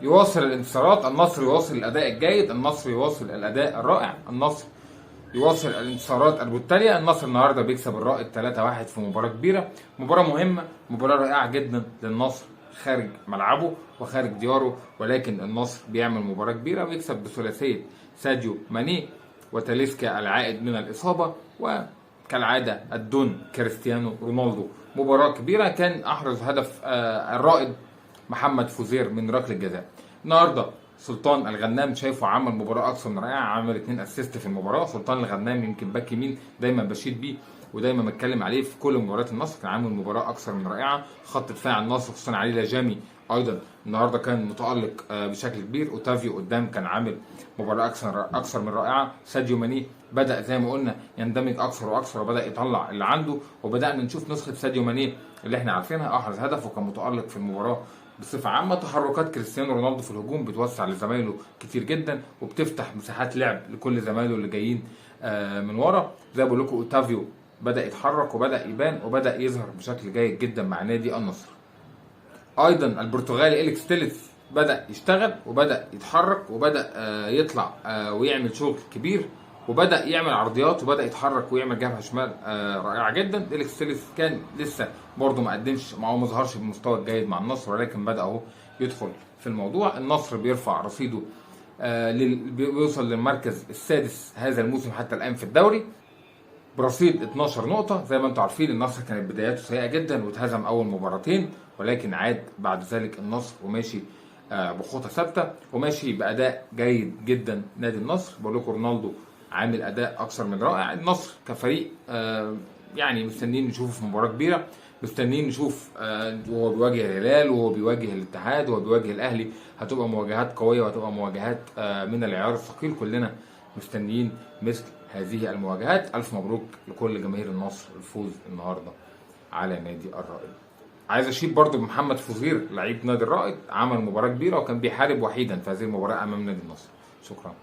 يواصل الانتصارات، النصر يواصل الاداء الجيد، النصر يواصل الاداء الرائع، النصر يواصل الانتصارات المتتاليه. النصر النهارده بيكسب الرائد 3-1 في مباراه كبيره، مباراه مهمه، مباراه رائعه جدا للنصر خارج ملعبه وخارج دياره، ولكن النصر بيعمل مباراه كبيره ويكسب بثلاثيه ساديو ماني وتاليسكا العائد من الاصابه، وكالعاده الدون كريستيانو رونالدو. مباراه كبيره، كان احرز هدف الرائد محمد فوزير من ركله جزاء. النهارده سلطان الغنام شايفه عمل مباراه اكثر من رائعه، عمل 2 اسيست في المباراه. سلطان الغنام يمكن باك يمين دايما بشيد بيه ودايما بتكلم عليه في كل مباريات النصر، كان عامل مباراه اكثر من رائعه. خط دفاع النصر خصوصا علي لجامي ايضا النهارده كان متالق بشكل كبير. اوتافيو قدام كان عامل مباراه اكثر من رائعه. ساديو ماني بدا زي ما قلنا يندمج اكثر واكثر وبدا يطلع اللي عنده، وبدانا نشوف نسخه ساديو ماني اللي احنا عارفينها. احرز هدف وكان متالق في المباراه. بصفة عامة تحركات كريستيانو رونالدو في الهجوم بتوسع لزمايله كتير جدا وبتفتح مساحات لعب لكل زمايله اللي جايين من ورا. زي ما بقول لكم اوتافيو بدأ يتحرك وبدأ يبان وبدأ يظهر بشكل جيد جدا مع نادي النصر. ايضا البرتغالي إليكس تيليس بدأ يشتغل وبدأ يتحرك وبدأ يطلع ويعمل شغل كبير وبدأ يعمل عرضيات وبدأ يتحرك ويعمل جبهة شمال رائعة جدا. إليكس تيليس كان لسه برضه ما قدمش ما ظهرش بالمستوى الجيد مع النصر، ولكن بدأ اهو يدخل في الموضوع. النصر بيرفع رصيده بيوصل للمركز السادس هذا الموسم حتى الآن في الدوري برصيد 12 نقطة. زي ما انتم عارفين النصر كانت بداياته سيئة جدا واتهزم أول مباراتين، ولكن عاد بعد ذلك النصر وماشي بخطى ثابتة وماشي بأداء جيد جدا. نادي النصر بقول لكم رونالدو عامل أداء أكثر من رائع. النصر كفريق يعني مستنيين نشوفه في مباراة كبيرة، مستنيين نشوف وهو بيواجه الهلال وهو بيواجه الاتحاد وهو بيواجه الأهلي. هتبقى مواجهات قوية وهتبقى مواجهات من العيار الثقيل. كلنا مستنيين مثل هذه المواجهات. ألف مبروك لكل جماهير النصر الفوز النهارده على نادي الرائد. عايز اشيد برضو بمحمد فوزير لعيب نادي الرائد، عمل مباراة كبيرة وكان بيحارب وحيدا في هذه المباراة أمام نادي النصر. شكرا.